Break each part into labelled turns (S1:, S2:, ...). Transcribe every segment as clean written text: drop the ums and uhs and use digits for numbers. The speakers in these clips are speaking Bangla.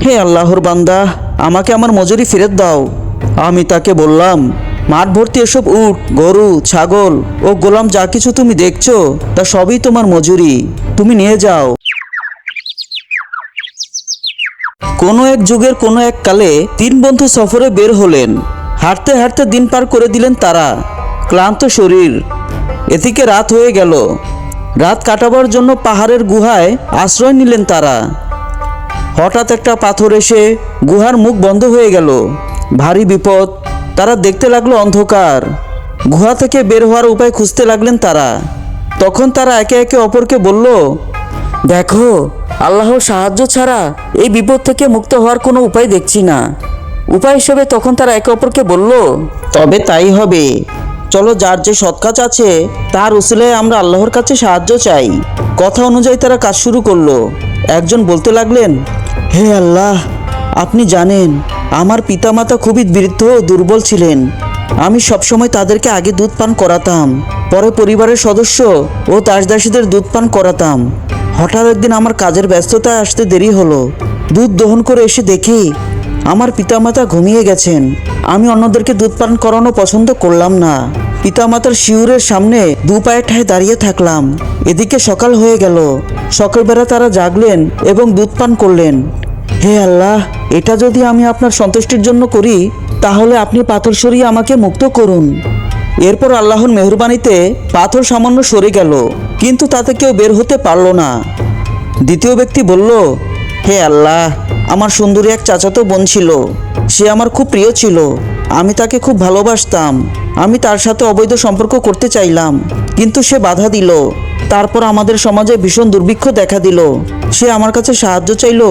S1: হে আল্লাহর বান্দা, আমাকে আমার মজুরি ফেরত দাও। আমি তাকে বললাম, মাঠ ভর্তি এসব উট, গরু, ছাগল ও গোলাম যা কিছু তুমি দেখছো তা সবই তোমার মজুরি, তুমি নিয়ে যাও। কোনো এক যুগের কোনো এক কালে তিন বন্ধু সফরে বের হলেন। হাঁটতে হাঁটতে দিন পার করে দিলেন তারা, ক্লান্ত শরীর। এদিকে রাত হয়ে গেল। রাত কাটাবার জন্য পাহাড়ের গুহায় আশ্রয় নিলেন তারা। হঠাৎ একটা পাথর এসে গুহার মুখ বন্ধ হয়ে গেল। ভারী বিপদ। তারা দেখতে লাগলো অন্ধকার। গুহা থেকে বের হওয়ার উপায় খুঁজতে লাগলেন তারা। তখন তারা একে একে অপরকে বলল, দেখো, আল্লাহর সাহায্য ছাড়া এই বিপদ থেকে মুক্ত হওয়ার কোনো উপায় দেখছি না। উপায় হিসেবে তখন তারা একে অপরকে বলল, তবে তাই হবে, চলো যার যে সৎ কাজ আছে তার উসিলায় আমরা আল্লাহর কাছে সাহায্য চাই। কথা অনুযায়ী তারা কাজ শুরু করলো। একজন বলতে লাগলেন, হে আল্লাহ, আপনি জানেন আমার পিতামাতা খুবই বৃদ্ধ ও দুর্বল ছিলেন। আমি সবসময় তাদেরকে আগে দুধ পান করাতাম, পরে পরিবারের সদস্য ও দাসদাসীদের দুধ পান করাতাম। হঠাৎ একদিন আমার কাজের ব্যস্ততায় আসতে দেরি হলো। দুধ দহন করে এসে দেখি আমার পিতামাতা ঘুমিয়ে গেছেন। আমি অন্যদেরকে দুধ পান করানো পছন্দ করলাম না। পিতামাতার শিউরের সামনে দু পায়ে ঠায় দাঁড়িয়ে থাকলাম। এদিকে সকাল হয়ে গেল। সকালবেলা তারা জাগলেন এবং দুধ পান করলেন। হে আল্লাহ, এটা যদি আমি আপনার সন্তুষ্টির জন্য করি তাহলে আপনি পাথর সরিয়ে আমাকে মুক্ত করুন। এরপর আল্লাহর মেহরবানিতে পাথর সামান্য সরে গেল, কিন্তু তাতে কেউ বের হতে পারল না। দ্বিতীয় ব্যক্তি বলল, হে আল্লাহ, আমার সুন্দরী এক চাচাতো বোন ছিল। সে আমার খুব প্রিয় ছিল। আমি তাকে খুব ভালোবাসতাম। আমি তার সাথে অবৈধ সম্পর্ক করতে চাইলাম, কিন্তু সে বাধা দিল। তারপর আমাদের সমাজে ভীষণ দুর্ভিক্ষ দেখা দিল। সে আমার কাছে সাহায্য চাইল।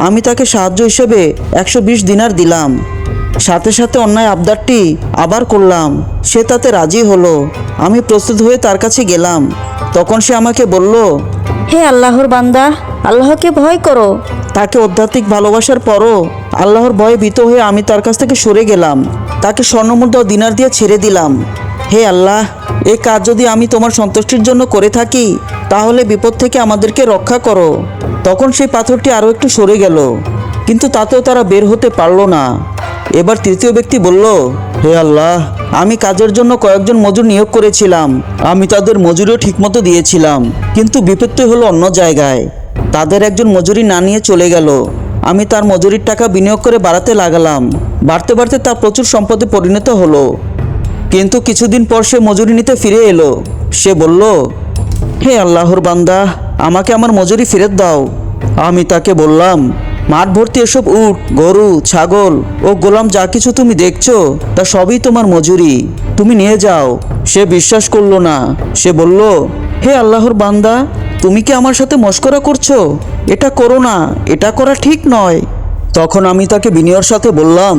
S1: আমি তাকে সাহায্য হিসেবে 120 দিনার দিলাম। সাথে সাথে অন্যায় আবদারটি আবার করলাম। সে তাতে রাজি হলো। আমি প্রস্তুত হয়ে তার কাছে গেলাম। তখন সে আমাকে বলল,
S2: হে আল্লাহর বান্দা, আল্লাহকে ভয় করো।
S1: তাকে আধ্যাত্মিক ভালোবাসার পরও আল্লাহর ভয়ে ভীত হয়ে আমি তার কাছ থেকে সরে গেলাম। তাকে স্বর্ণমুদ্রা ও দিনার দিয়ে ছেড়ে দিলাম। হে আল্লাহ, এই কাজ যদি আমি তোমার সন্তুষ্টির জন্য করে থাকি তাহলে বিপদ থেকে আমাদেরকে রক্ষা করো। তখন সেই পাথরটি আরও একটু সরে গেল, কিন্তু তাতেও তারা বের হতে পারল না। এবার তৃতীয় ব্যক্তি বলল, হে আল্লাহ, আমি কাজের জন্য কয়েকজন মজুর নিয়োগ করেছিলাম। আমি তাদের মজুরিও ঠিকমতো দিয়েছিলাম, কিন্তু বিপত্তি হলো অন্য জায়গায়। তাদের একজন মজুরি না নিয়ে চলে গেল। আমি তার মজুরির টাকা বিনিয়োগ করে বাড়াতে লাগালাম। বাড়তে বাড়তে তা প্রচুর সম্পদে পরিণত হলো। কিন্তু কিছুদিন পর সে মজুরি নিতে ফিরে এলো। সে বলল, হে আল্লাহর বান্দা, আমাকে আমার মজুরি ফেরত দাও। আমি তাকে বললাম, মাঠ ভর্তি এসব উট, গরু, ছাগল ও গোলাম যা কিছু তুমি দেখছো তা সবই তোমার মজুরি, তুমি নিয়ে যাও। সে বিশ্বাস করলো না। সে বলল, হে আল্লাহর বান্দা, তুমি কি আমার সাথে মশকরা করছো? এটা করো না, এটা করা ঠিক নয়। তখন আমি তাকে বিনয়ের সাথে বললাম,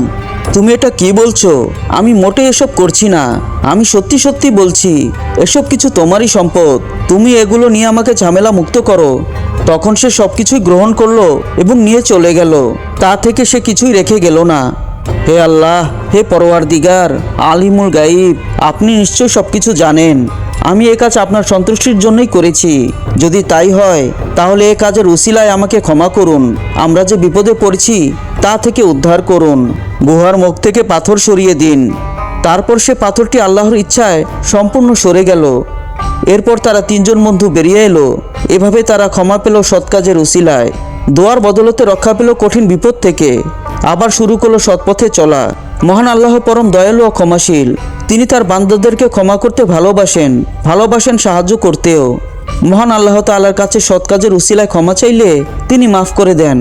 S1: তুমি এটা কি বলছো? আমি মোটে এসব করছি না। আমি সত্যি সত্যি বলছি, এসব কিছু তোমারই সম্পদ। তুমি এগুলো নিয়ে আমাকে ঝামেলা মুক্ত করো। তখন সে সব কিছুই গ্রহণ করলো এবং নিয়ে চলে গেল। তা থেকে সে কিছুই রেখে গেল না। হে আল্লাহ, হে পরওয়ারদিগার, আলিমুল গাইব, আপনি নিশ্চয়ই সব কিছু জানেন। আমি এ কাজ আপনার সন্তুষ্টির জন্যই করেছি। যদি তাই হয় তাহলে এ কাজের উসিলায় আমাকে ক্ষমা করুন। আমরা যে বিপদে পড়েছি তা থেকে উদ্ধার করুন। গুহার মুখ থেকে পাথর সরিয়ে দিন। তারপর সে পাথরটি আল্লাহর ইচ্ছায় সম্পূর্ণ সরে গেল। এরপর তারা তিনজন বন্ধু বেরিয়ে এলো। এভাবে তারা ক্ষমা পেল সৎ কাজের উসিলায়। দোয়ার বদলতে রক্ষা পেল কঠিন বিপদ থেকে। আবার শুরু করলো সৎপথে চলা। মহান আল্লাহ পরম দয়ালু ও ক্ষমাশীল। তিনি তার বান্দাদেরকে ক্ষমা করতে ভালোবাসেন সাহায্য করতেও। মহান আল্লাহ তাআলার কাছে সৎ কাজের উসিলায় ক্ষমা চাইলে তিনি মাফ করে দেন।